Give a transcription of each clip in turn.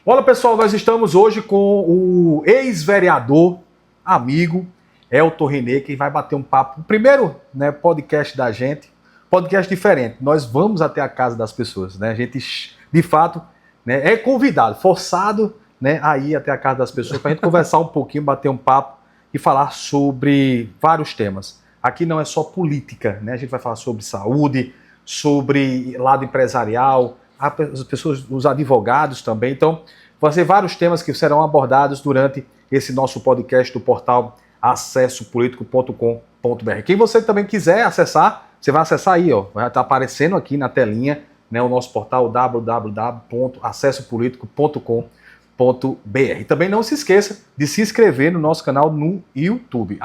Olá pessoal, nós estamos hoje com o ex-vereador, amigo, Elton René, que vai bater um papo. O primeiro, né, podcast da gente, podcast diferente. Nós vamos até a casa das pessoas, né? A gente, de fato, né, é convidado, forçado, né, a ir até a casa das pessoas para a gente conversar um pouquinho, bater um papo e falar sobre vários temas. Aqui não é só política, né? A gente vai falar sobre saúde, sobre lado empresarial, as pessoas, os advogados também. Então, vão ser vários temas que serão abordados durante esse nosso podcast do portal acessopolitico.com.br. Quem você também quiser acessar, você vai acessar aí, ó, vai estar aparecendo aqui na telinha, né, o nosso portal www.acessopolitico.com.br. Também não se esqueça de se inscrever no nosso canal no YouTube,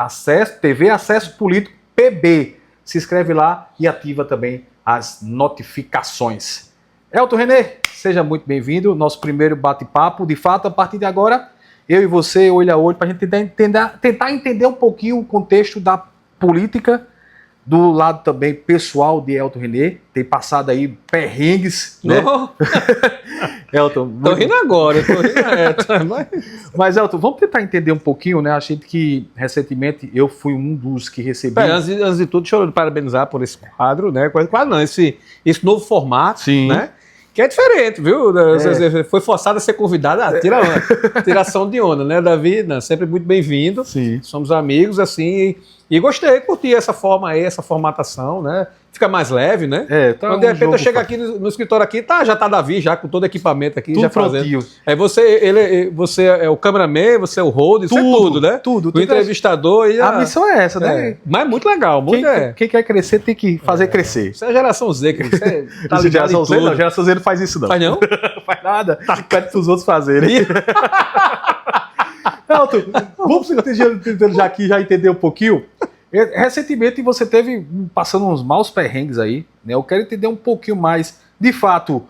TV Acesso Político PB. Se inscreve lá e ativa também as notificações. Elton René, seja muito bem-vindo, nosso primeiro bate-papo. De fato, a partir de agora, eu e você, olho a olho, para a gente tentar entender um pouquinho o contexto da política, do lado também pessoal de Elton René. Tem passado aí perrengues, né? Elton, tô rindo agora, tô rindo. Mas, Elton, vamos tentar entender um pouquinho, né? A gente que, recentemente, eu fui um dos que recebi... Antes de tudo, deixa eu parabenizar por esse quadro, né? Quadro não, esse novo formato, sim, né? Que é diferente, viu? Foi forçado a ser convidado, tiração de onda, né, Davi? Sempre muito bem-vindo. Sim. Somos amigos, assim, e gostei, curti essa forma aí, essa formatação, né? Fica mais leve, né? Tá. Quando de repente eu chego aqui no escritório aqui, já tá Davi, já com todo o equipamento aqui, tudo já fazendo. Prontinho. Você é o cameraman, você é o hold, isso é tudo, né? Tudo. O entrevistador. A missão é essa, né? Mas é muito legal. Quem quer crescer tem que fazer crescer. Isso é a geração Z, que você tá ligado geração Z, não, geração Z não faz isso, não. Faz não? Não faz nada. Pede pros outros fazerem. Elton, vamos tentando já aqui já entender um pouquinho. Recentemente você teve passando uns maus perrengues aí, né? Eu quero entender um pouquinho mais, de fato,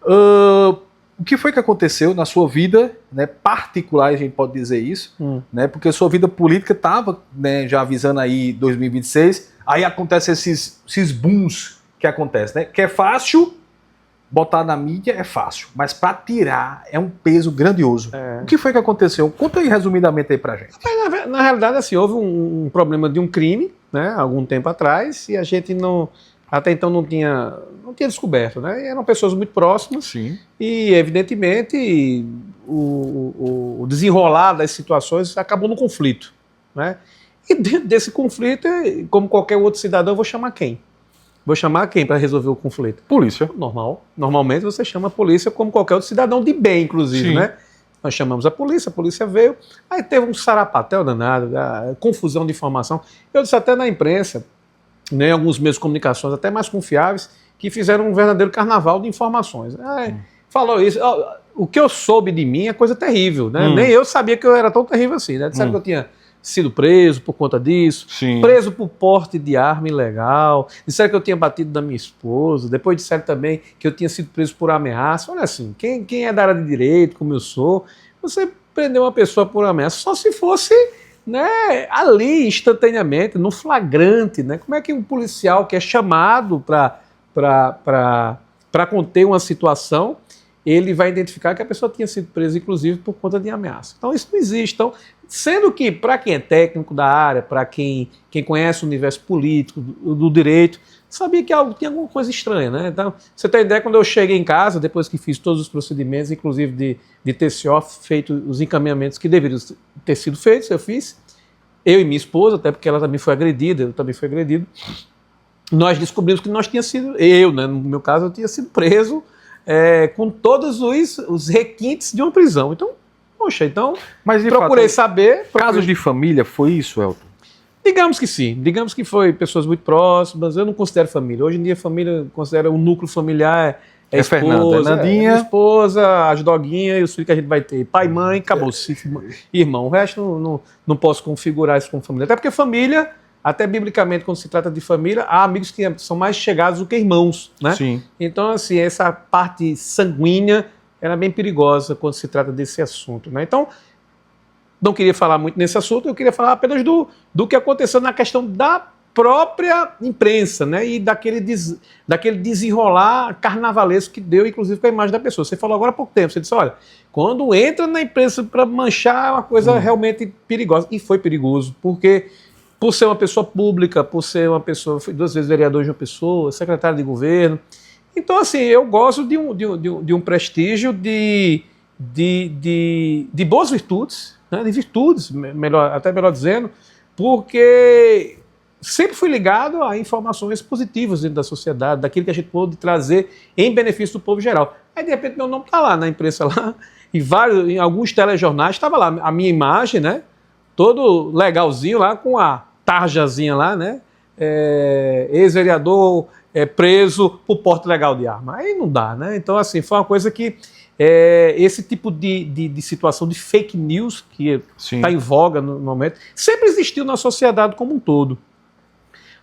o que foi que aconteceu na sua vida, né, particular, a gente pode dizer isso, né? Porque a sua vida política estava, né, já avisando aí 2026, aí acontece esses booms que acontecem, né? Que é fácil, botar na mídia é fácil, mas para tirar é um peso grandioso. O que foi que aconteceu? Conta aí resumidamente aí pra gente. Na realidade, assim, houve um problema de um crime, né, algum tempo atrás, e a gente até então não tinha descoberto, né? E eram pessoas muito próximas. Sim. E, evidentemente, o desenrolar das situações acabou no conflito, né? E dentro desse conflito, como qualquer outro cidadão, eu vou chamar quem? Vou chamar quem para resolver o conflito? Polícia. Normalmente você chama a polícia como qualquer outro cidadão de bem, inclusive, né? Nós chamamos a polícia veio, aí teve um sarapatel danado, confusão de informação. Eu disse até na imprensa, né, alguns meios de comunicações até mais confiáveis, que fizeram um verdadeiro carnaval de informações. Falou isso, o que eu soube de mim é coisa terrível, né? Nem eu sabia que eu era tão terrível assim, né? Disseram que eu tinha sido preso por conta disso, preso por porte de arma ilegal, disseram que eu tinha batido na minha esposa, depois disseram também que eu tinha sido preso por ameaça. Olha assim, quem é da área de direito, como eu sou, você prender uma pessoa por ameaça só se fosse, né, ali instantaneamente, no flagrante, né? Como é que um policial que é chamado para conter uma situação, ele vai identificar que a pessoa tinha sido presa, inclusive, por conta de ameaça. Então, isso não existe. Então, sendo que, para quem é técnico da área, para quem conhece o universo político, do direito, sabia que tinha alguma coisa estranha, né? Então, você tem ideia, quando eu cheguei em casa, depois que fiz todos os procedimentos, inclusive de TCO, feito os encaminhamentos que deveriam ter sido feitos, eu fiz. Eu e minha esposa, até porque ela também foi agredida, eu também fui agredido. Nós descobrimos que nós tínhamos sido, né, no meu caso, eu tinha sido preso com todos os requintes de uma prisão. Então, poxa, mas procurei saber. Casos de família, foi isso, Elton? Digamos que sim, digamos que foi pessoas muito próximas, eu não considero família. Hoje em dia, família considera um núcleo familiar, a esposa, Fernanda, Nandinha, a esposa, as doguinhas e os filhos que a gente vai ter. Pai, mãe, acabou-se. Irmão, o resto não posso configurar isso como família. Até porque família, até biblicamente, quando se trata de família, há amigos que são mais chegados do que irmãos, né? Sim. Então, assim, essa parte sanguínea era bem perigosa quando se trata desse assunto, né? Então, não queria falar muito nesse assunto, eu queria falar apenas do que aconteceu na questão da própria imprensa, né? E daquele desenrolar carnavalesco que deu, inclusive, com a imagem da pessoa. Você falou agora há pouco tempo, você disse, olha, quando entra na imprensa para manchar é uma coisa realmente perigosa. E foi perigoso, porque por ser uma pessoa pública, por ser uma pessoa, fui 2 vezes vereador de uma pessoa, secretário de governo. Então, assim, eu gosto de um prestígio de boas virtudes, né? De virtudes, até melhor dizendo, porque sempre fui ligado a informações positivas dentro da sociedade, daquilo que a gente pôde trazer em benefício do povo geral. Aí, de repente, meu nome está lá na imprensa, lá, em alguns telejornais, estava lá a minha imagem, né? Todo legalzinho lá, com a tarjazinha lá, né? Ex-vereador preso por porte ilegal de arma. Aí não dá, né? Então, assim, foi uma coisa que esse tipo de situação de fake news que está em voga no momento, sempre existiu na sociedade como um todo.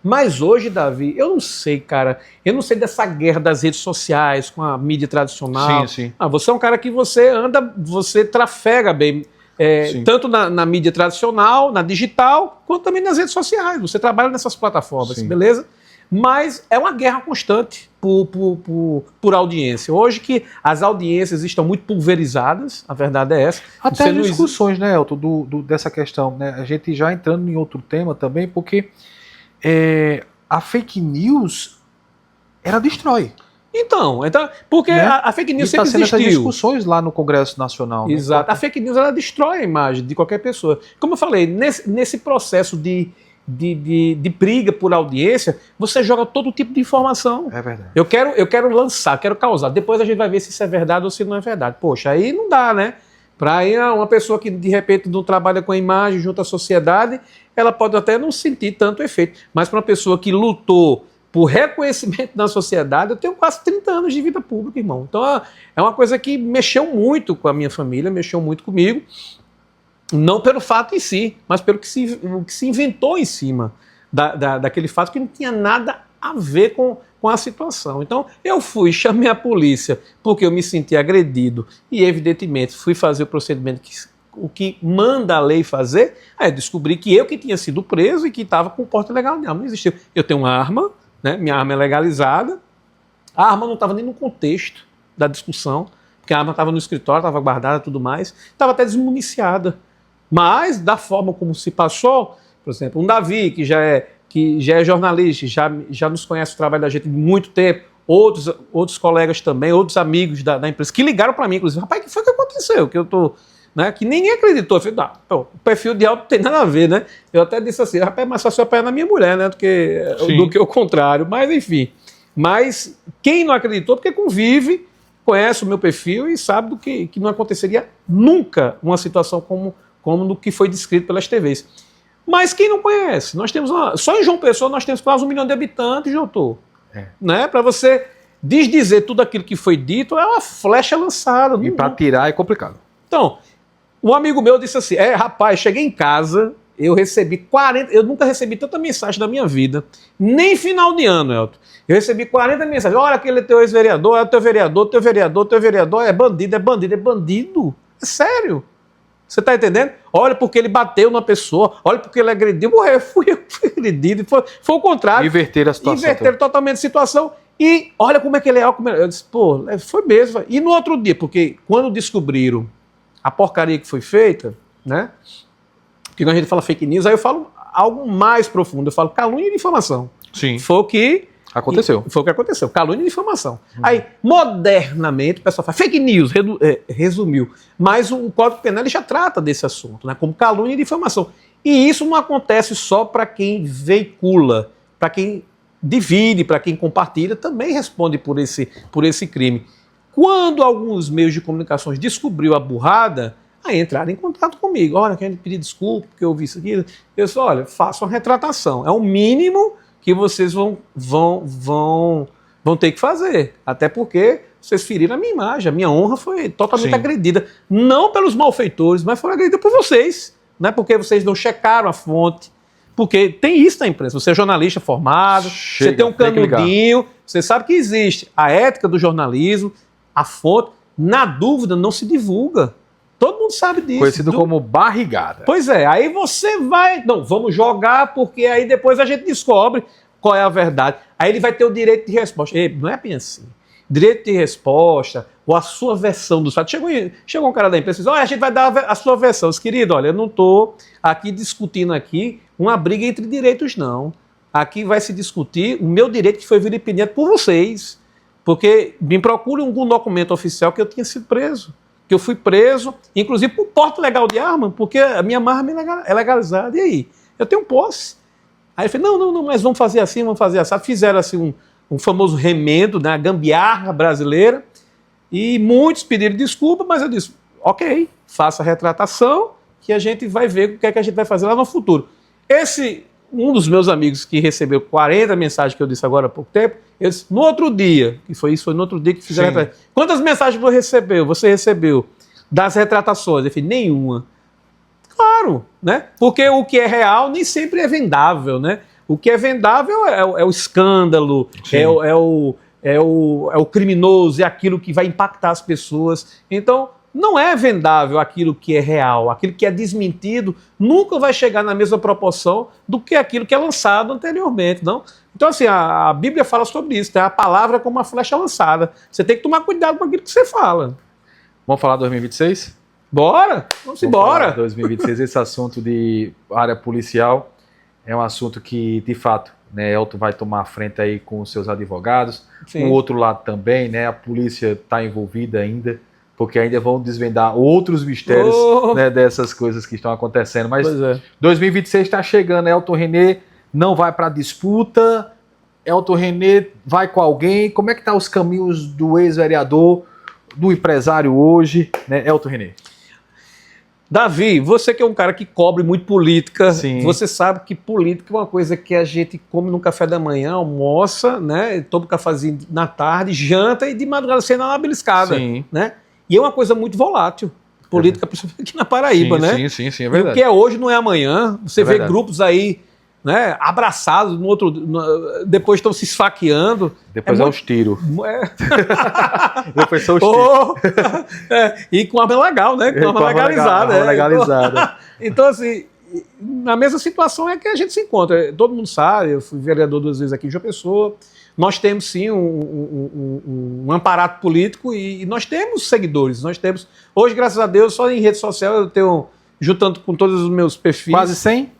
Mas hoje, Davi, eu não sei, cara, eu não sei dessa guerra das redes sociais com a mídia tradicional. Sim. Você é um cara que você trafega bem, tanto na mídia tradicional, na digital, quanto também nas redes sociais. Você trabalha nessas plataformas, beleza? Mas é uma guerra constante por audiência. Hoje que as audiências estão muito pulverizadas, a verdade é essa. Até as discussões, né, Elton, dessa questão, né? A gente já entrando em outro tema também, porque a fake news, ela destrói. Então porque né? a fake news sempre existiu. Essas discussões lá no Congresso Nacional. Exato. Né? A fake news, ela destrói a imagem de qualquer pessoa. Como eu falei, nesse processo de briga por audiência, você joga todo tipo de informação. É verdade. Eu quero lançar, quero causar. Depois a gente vai ver se isso é verdade ou se não é verdade. Poxa, aí não dá, né? Para ir uma pessoa que de repente não trabalha com a imagem junto à sociedade, ela pode até não sentir tanto efeito. Mas para uma pessoa que lutou por reconhecimento na sociedade, eu tenho quase 30 anos de vida pública, irmão. Então é uma coisa que mexeu muito com a minha família, mexeu muito comigo. Não pelo fato em si, mas pelo que se inventou em cima daquele fato que não tinha nada a ver com a situação. Então, eu chamei a polícia porque eu me senti agredido e, evidentemente, fui fazer o procedimento o que manda a lei fazer. Aí eu descobri que eu que tinha sido preso e que estava com porte ilegal de arma. Não existiu. Eu tenho uma arma, né? Minha arma é legalizada. A arma não estava nem no contexto da discussão, porque a arma estava no escritório, estava guardada e tudo mais. Estava até desmuniciada. Mas, da forma como se passou, por exemplo, um Davi, que já é jornalista, já nos conhece o trabalho da gente há muito tempo, outros colegas também, outros amigos da empresa, que ligaram para mim, inclusive, rapaz, o que foi que aconteceu? Que eu tô, né, que ninguém acreditou. Eu falei, o perfil de alto não tem nada a ver, né? Eu até disse assim, rapaz, é mais fácil apanhar na minha mulher, né, do que o contrário, mas enfim. Mas quem não acreditou, porque convive, conhece o meu perfil e sabe que não aconteceria nunca uma situação como do que foi descrito pelas TVs. Mas quem não conhece? Nós temos só em João Pessoa nós temos quase 1 milhão de habitantes, doutor. Né? Para você desdizer tudo aquilo que foi dito, é uma flecha lançada. E para tirar é complicado. Então, um amigo meu disse assim, rapaz, cheguei em casa, eu recebi 40... Eu nunca recebi tanta mensagem da minha vida, nem final de ano, Elton. Eu recebi 40 mensagens. Olha, aquele teu ex-vereador, teu vereador, é bandido. É sério. Você está entendendo? Olha porque ele bateu numa pessoa, olha porque ele agrediu. Eu fui agredido. Foi o contrário. Inverter a situação. Inverter totalmente a situação. E olha como é que ele é. Eu disse, foi mesmo. E no outro dia, porque quando descobriram a porcaria que foi feita, né? Porque quando a gente fala fake news, aí eu falo algo mais profundo. Eu falo calúnia e difamação. Sim. Foi o que aconteceu. Foi o que aconteceu. Calúnia e difamação. Aí, modernamente, o pessoal fala fake news, resumiu. Mas o Código Penal ele já trata desse assunto, né, como calúnia e difamação. E isso não acontece só para quem veicula, para quem divide, para quem compartilha, também responde por esse crime. Quando alguns meios de comunicação descobriu a burrada, aí entraram em contato comigo. Olha, quero pedir desculpa, porque eu vi isso aqui. Eu disse, olha, faça uma retratação. É o mínimo que vocês vão ter que fazer. Até porque vocês feriram a minha imagem, a minha honra foi totalmente agredida. Não pelos malfeitores, mas foi agredida por vocês. Né? Porque vocês não checaram a fonte. Porque tem isso na imprensa. Você é jornalista formado, você tem um canudinho, você sabe que existe a ética do jornalismo, a fonte. Na dúvida, não se divulga. Todo mundo sabe disso. Conhecido como barrigada. Pois é, aí você vai... Não, vamos jogar, porque aí depois a gente descobre qual é a verdade. Aí ele vai ter o direito de resposta. Ei, não é bem assim. Direito de resposta, ou a sua versão dos fatos. Chegou um cara da empresa e disse, olha, a gente vai dar a sua versão. Querido, olha, eu não estou aqui discutindo aqui uma briga entre direitos, não. Aqui vai se discutir o meu direito que foi vilipendiado por vocês. Porque me procure algum documento oficial que eu tinha sido preso. Que eu fui preso, inclusive por porte legal de arma, porque a minha arma é legalizada. E aí? Eu tenho posse. Aí eu falei, não, mas vamos fazer assim, vamos fazer assim. Fizeram assim um famoso remendo, né, a gambiarra brasileira, e muitos pediram desculpa, mas eu disse, ok, faça a retratação, que a gente vai ver o que é que a gente vai fazer lá no futuro. Um dos meus amigos que recebeu 40 mensagens que eu disse agora há pouco tempo, ele disse, no outro dia, foi no outro dia que fizeram a retratação. Quantas mensagens você recebeu das retratações? Eu falei, nenhuma. Claro, né? Porque o que é real nem sempre é vendável, né? O que é vendável é o escândalo, é o criminoso, é aquilo que vai impactar as pessoas. Então, não é vendável aquilo que é real, aquilo que é desmentido nunca vai chegar na mesma proporção do que aquilo que é lançado anteriormente, não? Então, assim, a Bíblia fala sobre isso, tá? A palavra é como uma flecha lançada. Você tem que tomar cuidado com aquilo que você fala. Vamos falar de 2026? Bora! Vamos embora! 2026, esse assunto de área policial é um assunto que, de fato, né, Elton vai tomar a frente aí com os seus advogados. Sim. O outro lado também, né, a polícia está envolvida ainda, porque ainda vão desvendar outros mistérios né, dessas coisas que estão acontecendo. Mas 2026 está chegando, Elton René não vai para a disputa, Elton René vai com alguém. Como é que estão os caminhos do ex-vereador, do empresário hoje, né, Elton René? Davi, você que é um cara que cobre muito política, Sim. Você sabe que política é uma coisa que a gente come no café da manhã, almoça, né, toma um cafezinho na tarde, janta e de madrugada você dá uma beliscada, né? E é uma coisa muito volátil. Política, principalmente aqui na Paraíba, né? Sim, é verdade. E o que é hoje não é amanhã. Você vê grupos aí, né, abraçados, depois estão se esfaqueando. Depois os tiros. Depois são os tiros. E com arma legal, né? Com arma legalizada. Legalizada. Então, assim, na mesma situação é que a gente se encontra. Todo mundo sabe, eu fui vereador 2 vezes aqui em João Pessoa. Nós temos, sim, um aparato político e nós temos seguidores. Nós temos, hoje, graças a Deus, só em rede social eu tenho, juntando com todos os meus perfis... Quase 100?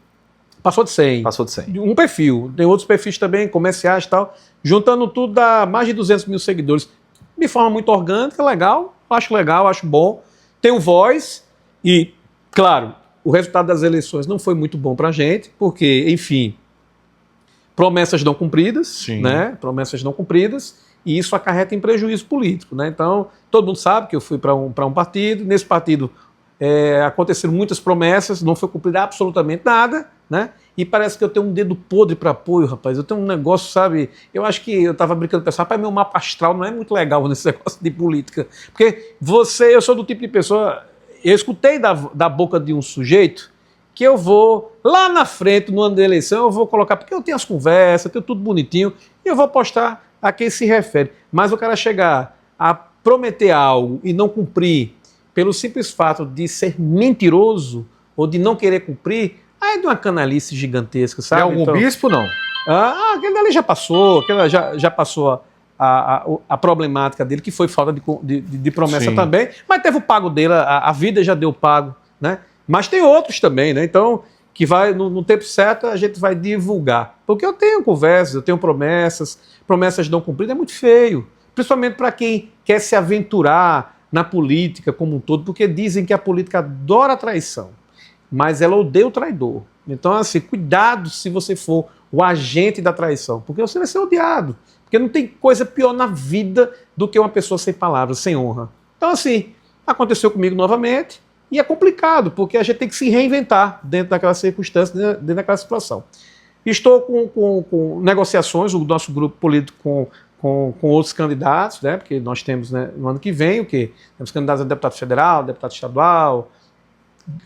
Passou de 100. Passou de 100. Um perfil. Tem outros perfis também, comerciais e tal. Juntando tudo, dá mais de 200 mil seguidores. De forma muito orgânica, legal, acho bom. Tenho voz e, claro, o resultado das eleições não foi muito bom pra gente, porque, enfim... Promessas não cumpridas, né? Promessas não cumpridas, e isso acarreta em prejuízo político, né? Então, todo mundo sabe que eu fui para um partido, nesse partido aconteceram muitas promessas, não foi cumprido absolutamente nada, né? E parece que eu tenho um dedo podre para apoio, rapaz. Eu tenho um negócio, sabe? Eu acho que eu estava brincando com o pessoal, rapaz, meu mapa astral não é muito legal nesse negócio de política. Porque eu sou do tipo de pessoa, eu escutei da boca de um sujeito que eu vou, lá na frente, no ano da eleição, eu vou colocar, porque eu tenho as conversas, tenho tudo bonitinho, e eu vou postar a quem se refere. Mas o cara chegar a prometer algo e não cumprir, pelo simples fato de ser mentiroso, ou de não querer cumprir, aí é de uma canalice gigantesca, sabe? É algum bispo, não? Aquele ali já passou, já passou a problemática dele, que foi falta de promessa também, mas teve o pago dele, a vida já deu pago, né? Mas tem outros também, né? Então, que vai, no tempo certo, a gente vai divulgar. Porque eu tenho conversas, eu tenho promessas não cumpridas, é muito feio. Principalmente para quem quer se aventurar na política como um todo, porque dizem que a política adora a traição, mas ela odeia o traidor. Então, assim, cuidado se você for o agente da traição, porque você vai ser odiado. Porque não tem coisa pior na vida do que uma pessoa sem palavras, sem honra. Então, assim, aconteceu comigo novamente. E é complicado, porque a gente tem que se reinventar dentro daquela circunstância, dentro daquela situação. Estou com negociações, o nosso grupo político com outros candidatos, né? Porque nós temos, né, no ano que vem o quê? Temos candidatos a deputado federal, deputado estadual,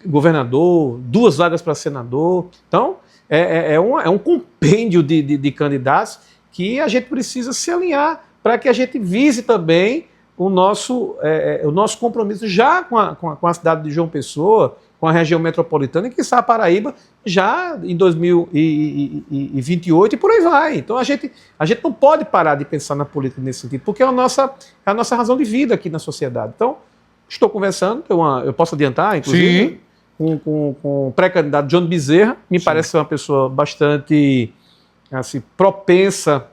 governador, 2 vagas para senador. Então, é um compêndio de candidatos que a gente precisa se alinhar para que a gente vise também o nosso compromisso já com a cidade de João Pessoa, com a região metropolitana e, quiçá, a Paraíba, já em 2028 e por aí vai. Então a gente não pode parar de pensar na política nesse sentido, porque é a nossa razão de vida aqui na sociedade. Então, estou conversando, eu posso adiantar, inclusive, com o pré-candidato Johnny Bezerra, me parece ser uma pessoa bastante assim, propensa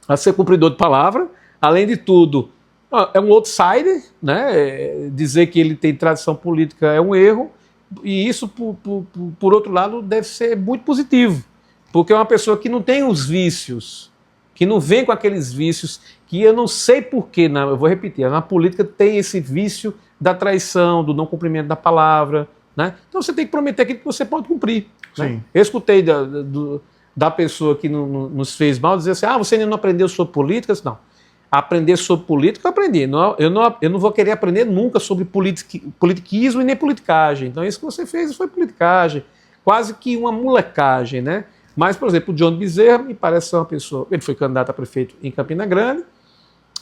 a ser cumpridor de palavra. Além de tudo, é um outsider, né? Dizer que ele tem tradição política é um erro, e isso, por outro lado, deve ser muito positivo, porque é uma pessoa que não tem os vícios, que não vem com aqueles vícios, que eu não sei porquê, eu vou repetir, na política tem esse vício da traição, do não cumprimento da palavra, né? Então você tem que prometer aquilo que você pode cumprir. Né? Eu escutei da pessoa que nos fez mal dizer assim, você ainda não aprendeu sobre política? Não. Aprender sobre política eu aprendi. Eu não vou querer aprender nunca sobre politiquismo e nem politicagem. Então isso que você fez foi politicagem. Quase que uma molecagem, né? Mas, por exemplo, o Johnny Bezerra me parece ser uma pessoa... Ele foi candidato a prefeito em Campina Grande.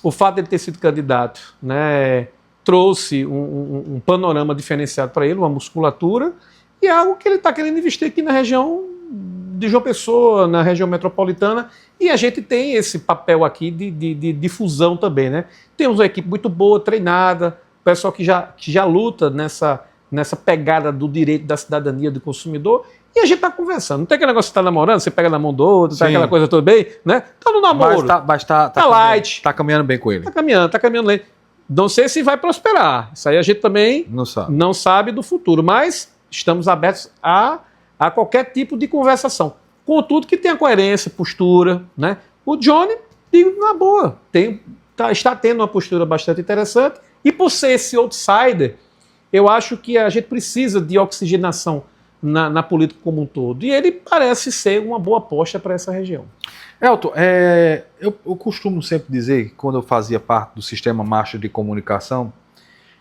O fato de ele ter sido candidato, né, trouxe um panorama diferenciado para ele, uma musculatura, e é algo que ele está querendo investir aqui na região de João Pessoa, na região metropolitana, e a gente tem esse papel aqui de difusão também, né? Temos uma equipe muito boa, treinada, pessoal que já luta nessa pegada do direito da cidadania do consumidor, e a gente está conversando. Não tem aquele negócio que você está namorando, você pega na mão do outro, tá aquela coisa toda bem, né? Tá no namoro. Mas tá light. Tá caminhando bem com ele. Tá caminhando bem. Não sei se vai prosperar. Isso aí a gente também não sabe do futuro, mas estamos abertos a qualquer tipo de conversação. Contudo, que tenha coerência, postura, né? O Johnny, digo na boa, está tendo uma postura bastante interessante, e por ser esse outsider, eu acho que a gente precisa de oxigenação na política como um todo. E ele parece ser uma boa aposta para essa região. Elton, eu costumo sempre dizer, quando eu fazia parte do sistema macho de comunicação,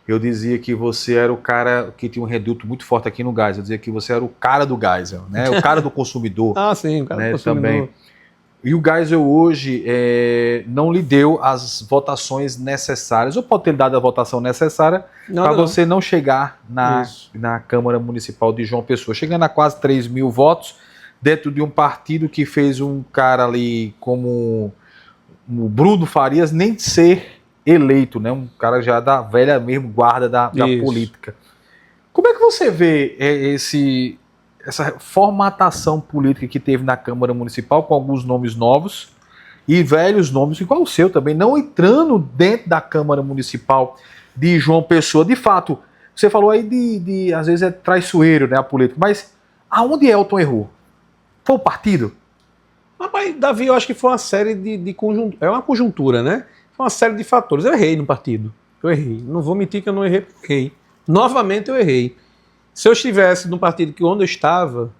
eu dizia que você era o cara que tinha um reduto muito forte aqui no Geisel. Eu dizia que você era o cara do Geisel, né? O cara do consumidor. Sim, o cara do consumidor. Também. E o Geisel hoje não lhe deu as votações necessárias, ou pode ter dado a votação necessária para você não chegar na Câmara Municipal de João Pessoa, chegando a quase 3 mil votos, dentro de um partido que fez um cara ali como o Bruno Farias nem ser eleito, né? Um cara já da velha mesmo guarda da política. Como é que você vê essa formatação política que teve na Câmara Municipal, com alguns nomes novos e velhos nomes, igual o seu também, não entrando dentro da Câmara Municipal de João Pessoa? De fato, você falou aí às vezes é traiçoeiro, né, a política, mas aonde Elton errou? Foi o partido? Rapaz, Davi, eu acho que foi uma série de conjuntura, é uma conjuntura, né? Foi uma série de fatores. Eu errei no partido. Eu errei. Não vou mentir que eu não errei, porque errei. Novamente eu errei. Se eu estivesse no partido onde eu estava,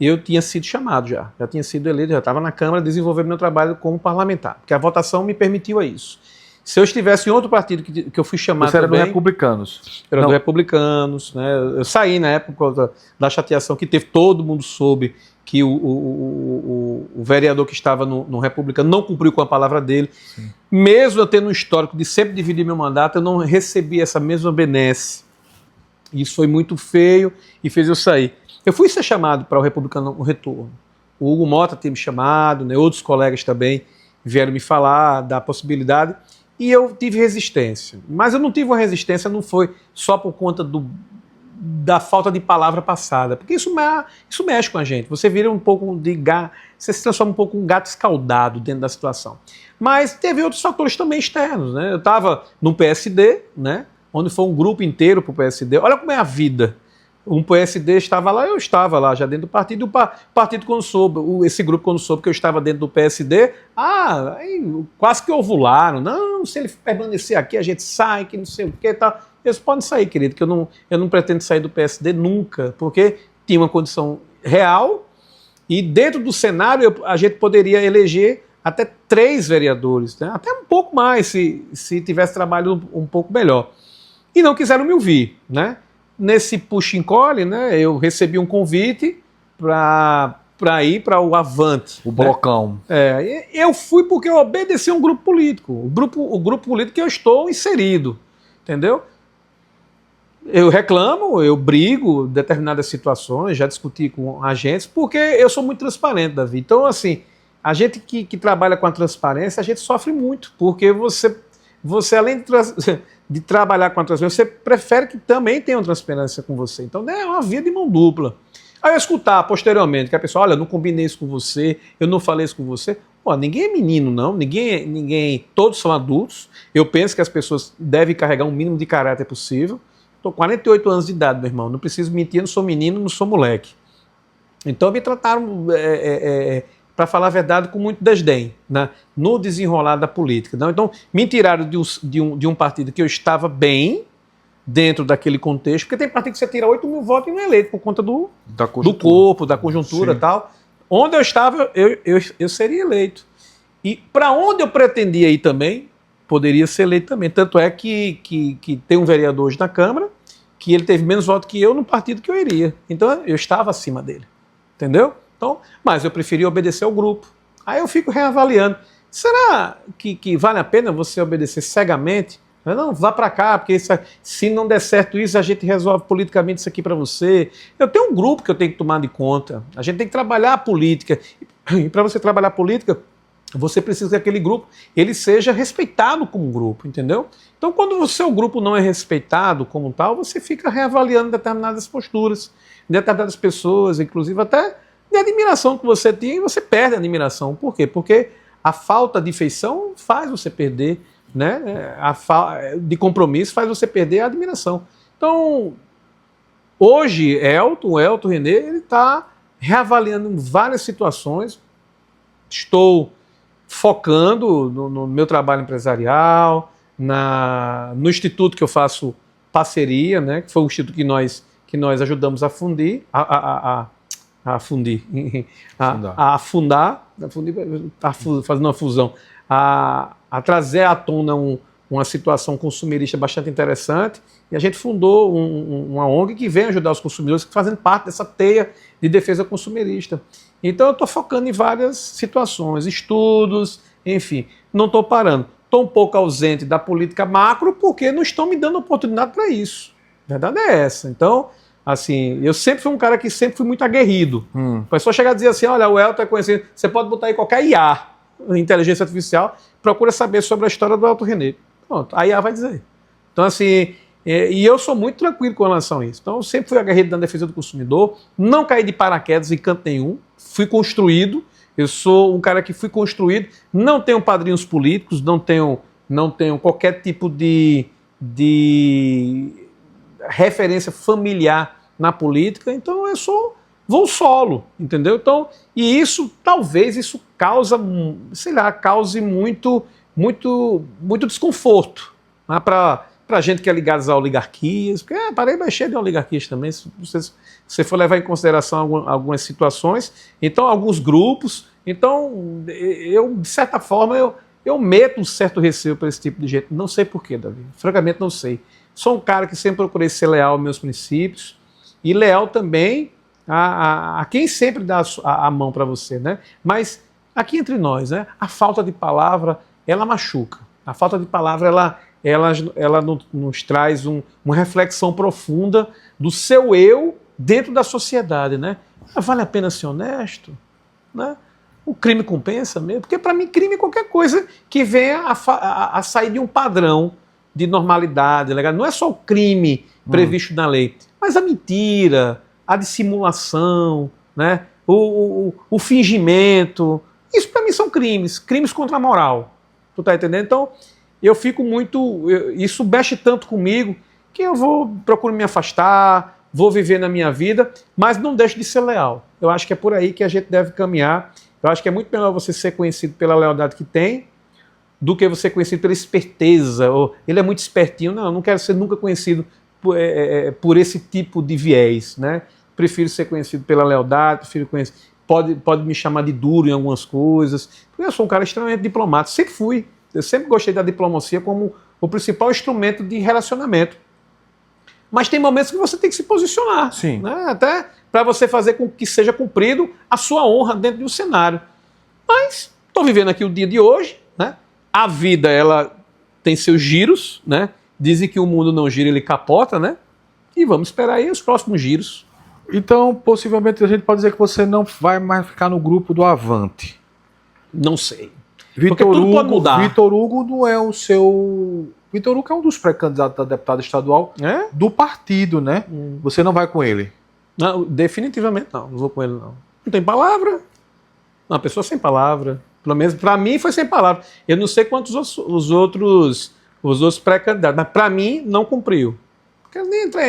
eu tinha sido chamado já tinha sido eleito, já estava na Câmara desenvolvendo meu trabalho como parlamentar, porque a votação me permitiu isso. Se eu estivesse em outro partido que eu fui chamado Você era também... do Republicanos. Era do Republicanos, né? Eu saí na época da chateação que teve, todo mundo soube que o vereador que estava no Republicano não cumpriu com a palavra dele. Sim. Mesmo eu tendo um histórico de sempre dividir meu mandato, eu não recebi essa mesma benesse. Isso foi muito feio e fez eu sair. Eu fui ser chamado para o Republicano no retorno. O Hugo Mota tinha me chamado, né? Outros colegas também vieram me falar da possibilidade, e eu tive resistência. Mas eu não tive uma resistência, não foi só por conta da falta de palavra passada, porque isso mexe com a gente. Você vira um pouco você se transforma um pouco um gato escaldado dentro da situação. Mas teve outros fatores também externos, né? Eu estava no PSD, né? Onde foi um grupo inteiro para o PSD. Olha como é a vida. Um PSD estava lá, eu estava lá já dentro do partido, e o partido quando soube, esse grupo quando soube que eu estava dentro do PSD, aí quase que ovularam. Não, se ele permanecer aqui, a gente sai, que não sei o que e tal. Eles podem sair, querido, que eu não pretendo sair do PSD nunca, porque tinha uma condição real, e dentro do cenário a gente poderia eleger até 3 vereadores, né? Até um pouco mais, se tivesse trabalho um pouco melhor. E não quiseram me ouvir, né? Nesse puxa-encolhe, né, eu recebi um convite para ir para o Avante. O blocão. Eu fui porque eu obedeci a um grupo político. O grupo político que eu estou inserido. Entendeu? Eu reclamo, eu brigo em determinadas situações, já discuti com agentes, porque eu sou muito transparente, Davi. Então, assim, a gente que trabalha com a transparência, a gente sofre muito, porque você além de trabalhar com a transparência, você prefere que também tenham transparência com você. Então, é uma via de mão dupla. Aí eu escutar posteriormente que a pessoa, olha, eu não combinei isso com você, eu não falei isso com você. Pô, ninguém é menino, não. Todos são adultos. Eu penso que as pessoas devem carregar um mínimo de caráter possível. Estou com 48 anos de idade, meu irmão. Não preciso mentir, não sou menino, não sou moleque. Então me trataram, para falar a verdade, com muito desdém, né? No desenrolar da política. Não? Então me tiraram de um partido que eu estava bem dentro daquele contexto, porque tem partido que você tira 8 mil votos e não é eleito por conta do corpo, da conjuntura e tal. Onde eu estava, eu seria eleito. E para onde eu pretendia ir também, poderia ser eleito também. Tanto é que tem um vereador hoje na Câmara, que ele teve menos votos que eu no partido que eu iria. Então eu estava acima dele. Entendeu? Então, mas eu preferia obedecer ao grupo. Aí eu fico reavaliando. Será que vale a pena você obedecer cegamente? Não, vá para cá, porque se não der certo isso, a gente resolve politicamente isso aqui para você. Eu tenho um grupo que eu tenho que tomar de conta. A gente tem que trabalhar a política. E para você trabalhar a política, você precisa que aquele grupo ele seja respeitado como grupo, entendeu? Então, quando o seu grupo não é respeitado como tal, você fica reavaliando determinadas posturas, determinadas pessoas, inclusive até de admiração que você tinha, e você perde a admiração. Por quê? Porque a falta de feição faz você perder, né? De compromisso faz você perder a admiração. Então, hoje, o Elton René, ele está reavaliando em várias situações. Estou focando no meu trabalho empresarial, no instituto que eu faço parceria, né? Que foi um instituto que nós ajudamos a fundir, fazendo uma fusão, a trazer à tona uma situação consumerista bastante interessante, e a gente fundou uma ONG que vem ajudar os consumidores, fazendo parte dessa teia de defesa consumerista. Então eu estou focando em várias situações, estudos, enfim, não estou parando. Estou um pouco ausente da política macro porque não estão me dando oportunidade para isso. A verdade é essa. Então, assim, eu sempre fui um cara que sempre fui muito aguerrido. A pessoa chega a dizer assim, olha, o Elton é conhecido, você pode botar aí qualquer IA, inteligência artificial, procura saber sobre a história do Elton René. Pronto, a IA vai dizer. Então, assim, e eu sou muito tranquilo com relação a isso. Então, eu sempre fui aguerrido na defesa do consumidor, não caí de paraquedas em canto nenhum, fui construído, eu sou um cara que fui construído, não tenho padrinhos políticos, não tenho qualquer tipo de referência familiar na política, então eu vou solo, entendeu? Então, e isso, talvez, isso cause muito desconforto, né, para gente que é ligada às oligarquias, porque a Paraíba é cheia de oligarquias também, se você for levar em consideração algumas situações, então alguns grupos, então eu, de certa forma, eu meto um certo receio para esse tipo de gente, não sei porquê, Davi, francamente não sei. Sou um cara que sempre procurei ser leal aos meus princípios, e leal também a quem sempre dá a mão para você, né? Mas aqui entre nós, né, a falta de palavra, ela machuca. A falta de palavra, ela nos traz uma reflexão profunda do seu eu dentro da sociedade, né? Vale a pena ser honesto? Né? O crime compensa mesmo? Porque para mim crime é qualquer coisa que venha a sair de um padrão de normalidade, legal? Não é só o crime previsto na lei, mas a mentira, a dissimulação, né? o fingimento, isso para mim são crimes contra a moral. Tu tá entendendo? Então, eu fico isso mexe tanto comigo que eu procuro me afastar, vou viver na minha vida, mas não deixo de ser leal. Eu acho que é por aí que a gente deve caminhar. Eu acho que é muito melhor você ser conhecido pela lealdade que tem do que você ser conhecido pela esperteza. Ou ele é muito espertinho. Não, eu não quero ser nunca conhecido por esse tipo de viés, né? Prefiro ser conhecido pela lealdade, prefiro conhecer. Pode me chamar de duro em algumas coisas. Eu sou um cara extremamente diplomático, sempre fui. Eu sempre gostei da diplomacia como o principal instrumento de relacionamento. mas tem momentos que você tem que se posicionar. Sim. Né? Até para você fazer com que seja cumprido a sua honra dentro de um cenário. Mas estou vivendo aqui o dia de hoje, né? A vida, ela tem seus giros, né? Dizem que o mundo não gira, ele capota, né? E vamos esperar aí os próximos giros. Então, possivelmente, a gente pode dizer que você não vai mais ficar no grupo do Avante. Não sei. Vitor tudo Hugo, pode mudar. Vitor Hugo não é o seu... Vitor Hugo é um dos pré-candidatos a deputado estadual do partido, né? Você não vai com ele? Não, definitivamente não. Não vou com ele, não. Não tem palavra. Uma pessoa sem palavra. Pelo menos para mim foi sem palavra. Eu não sei quantos os outros pré-candidatos, mas para mim não cumpriu. Quero nem entrar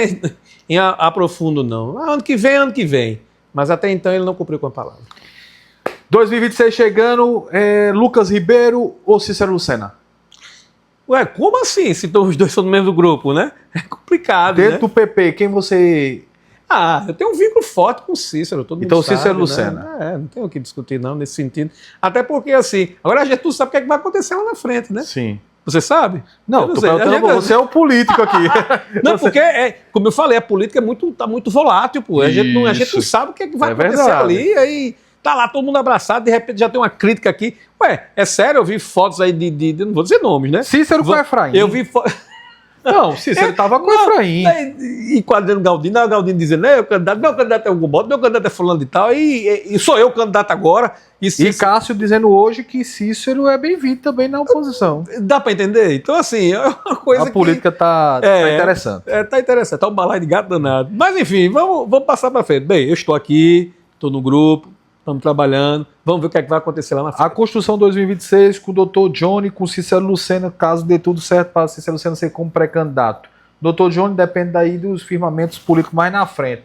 em aprofundo, não. Ano que vem. Mas até então ele não cumpriu com a palavra. 2026 chegando, Lucas Ribeiro ou Cícero Lucena? Ué, como assim? Se os dois são do mesmo grupo, né? É complicado, Dentro né? do PP, quem você... Eu tenho um vínculo forte com o Cícero, todo mundo Então, sabe, Cícero né? Lucena. Não tem o que discutir, não, nesse sentido. Até porque, assim, agora a gente não sabe o que, é que vai acontecer lá na frente, né? Sim. Você sabe? Não, tô perguntando, você é o político aqui. Não, porque, como eu falei, a política tá muito volátil, pô. A gente não sabe o que, é que vai acontecer verdade. ali, aí tá lá todo mundo abraçado, de repente já tem uma crítica aqui. Ué, é sério, eu vi fotos aí não vou dizer nomes, né? Cícero com Efraim. Eu vi fotos... Não, Cícero tava com Efraim. E enquadrando Galdino, o Galdino dizendo, meu candidato é o Gumboto, meu candidato é fulano de tal, e sou eu o candidato agora. E Cássio dizendo hoje que Cícero é bem-vindo também na oposição. Dá pra entender? Então, assim, é uma coisa A política tá interessante. Tá interessante, tá um balaio de gato danado. Mas, enfim, vamos passar pra frente. Bem, eu estou aqui, estou no grupo, estamos trabalhando, vamos ver o que é que vai acontecer lá na frente. A Construção 2026 com o doutor Johnny, com o Cícero Lucena, caso dê tudo certo para Cícero Lucena ser como pré-candidato. Doutor Johnny depende daí dos firmamentos políticos mais na frente.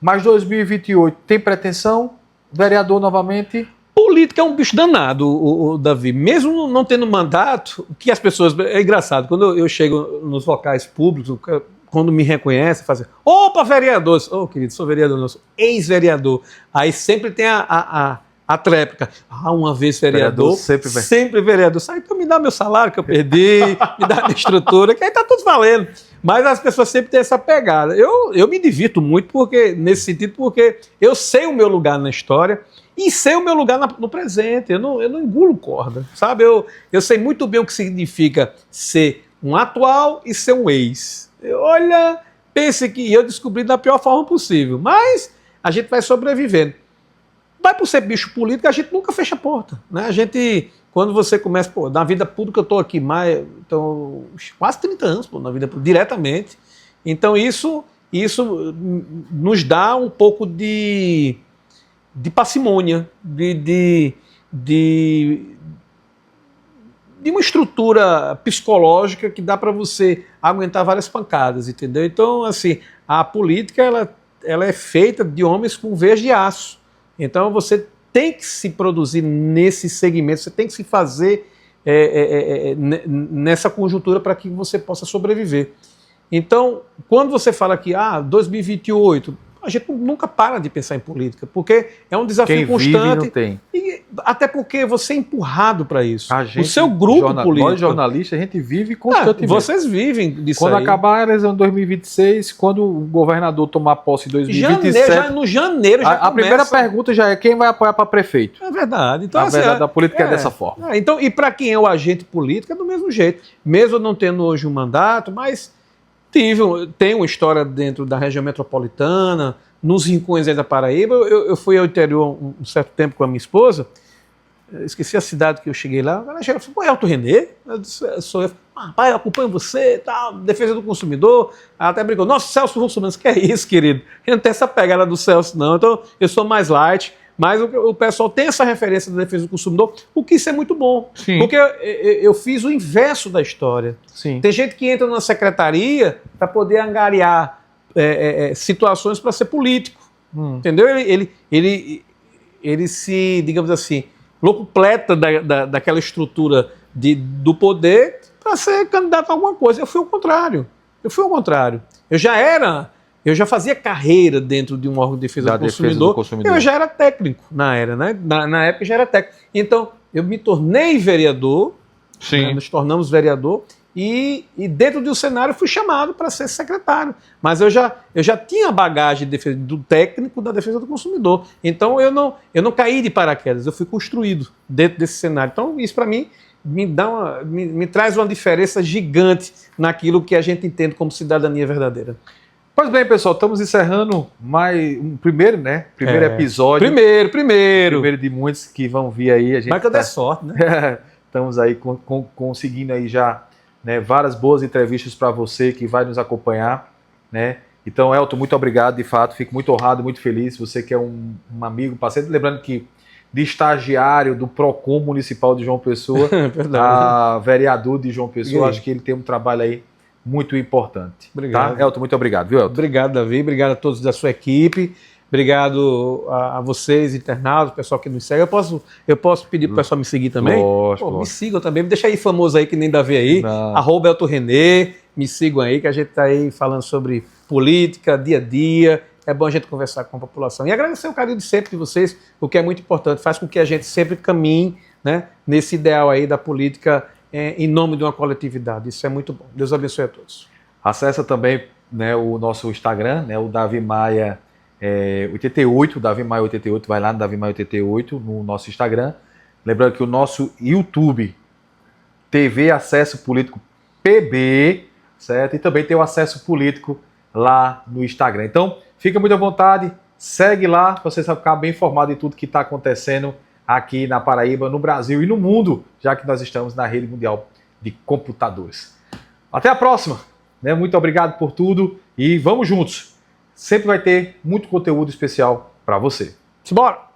Mas 2028 tem pretensão? Vereador novamente? Política é um bicho danado, o Davi. Mesmo não tendo mandato, que as pessoas... É engraçado, quando eu chego nos locais públicos, quando me reconhecem, fazem, opa, vereador! Ô, querido, sou vereador, não, sou ex-vereador. Aí sempre tem a tréplica. Uma vez vereador, sempre vereador. Sai, então me dá meu salário que eu perdi, me dá minha estrutura, que aí tá tudo valendo. Mas as pessoas sempre têm essa pegada. Eu me divirto muito nesse sentido, porque eu sei o meu lugar na história e sei o meu lugar no presente. Eu não engulo corda, sabe? Eu sei muito bem o que significa ser um atual e ser um ex. Olha, pense que eu descobri da pior forma possível, mas a gente vai sobrevivendo. Vai por ser bicho político, a gente nunca fecha a porta, né? A gente, quando você começa, na vida pública eu estou aqui então, quase 30 anos, na vida pública, diretamente. Então isso nos dá um pouco de parcimônia, de uma estrutura psicológica que dá para você aguentar várias pancadas, entendeu? Então, assim, a política ela é feita de homens com veias de aço. Então, você tem que se produzir nesse segmento, você tem que se fazer nessa conjuntura para que você possa sobreviver. Então, quando você fala que 2028... A gente nunca para de pensar em política, porque é um desafio constante. Vive, não tem. E até porque você é empurrado para isso. O seu grupo político. Nós jornalistas, a gente vive constantemente. Vocês vivem disso. Quando aí. acabar a eleição de 2026, quando o governador tomar posse em 2027... No janeiro já a primeira pergunta já é quem vai apoiar para prefeito. É verdade. Então, a verdade da política é dessa forma. Então, e para quem é o agente político é do mesmo jeito. Mesmo não tendo hoje um mandato, mas... Tem uma história dentro da região metropolitana, nos rincões aí da Paraíba. Eu fui ao interior um certo tempo com a minha esposa, esqueci a cidade que eu cheguei lá. Ela chegou e falou, é Elton Renê? Eu disse, sou eu. Pai, eu acompanho você, tal, defesa do consumidor. Ela até brincou, nossa, Celso Russomano, que é isso, querido? Eu não tenho essa pegada do Celso, não. Então, eu sou mais light. Mas o pessoal tem essa referência da defesa do consumidor, o que isso é muito bom. Sim. Porque eu fiz o inverso da história. Sim. Tem gente que entra na secretaria para poder angariar situações para ser político. Entendeu? Ele se, digamos assim, locupleta daquela estrutura do poder para ser candidato a alguma coisa. Eu fui ao contrário. Eu já fazia carreira dentro de um órgão de defesa do consumidor. Eu já era técnico na era, né? Na época já era técnico. Então, eu me tornei vereador, Sim. Nos tornamos vereador, e dentro do cenário fui chamado para ser secretário. Mas eu já tinha bagagem de defesa, do técnico da defesa do consumidor. Então eu não caí de paraquedas, eu fui construído dentro desse cenário. Então isso para mim me traz uma diferença gigante naquilo que a gente entende como cidadania verdadeira. Pois bem, pessoal, estamos encerrando mais um primeiro, né? Primeiro episódio. Primeiro de muitos que vão vir aí. A gente Mas que eu dê sorte, né? Estamos aí conseguindo aí já, né, várias boas entrevistas para você que vai nos acompanhar, né? Então, Elton, muito obrigado, de fato, fico muito honrado, muito feliz. Você que é um amigo, parceiro, lembrando que de estagiário do Procon Municipal de João Pessoa a vereador de João Pessoa, acho que ele tem um trabalho aí muito importante. Obrigado. Tá? Elton, muito obrigado, viu, Elton? Obrigado, Davi. Obrigado a todos da sua equipe. Obrigado a vocês, internautas, pessoal que nos segue. Eu posso pedir para o pessoal me seguir também? Lógico. Me sigam também. Me deixa aí famoso aí, que nem Davi aí. @EltonRené. Me sigam aí, que a gente está aí falando sobre política, dia a dia. É bom a gente conversar com a população. E agradecer o carinho de sempre de vocês, o que é muito importante. Faz com que a gente sempre caminhe, né, nesse ideal aí da política em nome de uma coletividade. Isso é muito bom. Deus abençoe a todos. Acessa também, né, o nosso Instagram, né, o Davi Maia 88, Davi Maia 88, vai lá no Davi Maia 88 no nosso Instagram. Lembrando que o nosso YouTube, TV Acesso Político PB, certo? E também tem o Acesso Político lá no Instagram. Então, fica muito à vontade, segue lá, você vai ficar bem informado de tudo que está acontecendo aqui na Paraíba, no Brasil e no mundo, já que nós estamos na rede mundial de computadores. Até a próxima, né? Muito obrigado por tudo e vamos juntos. Sempre vai ter muito conteúdo especial para você. Simbora!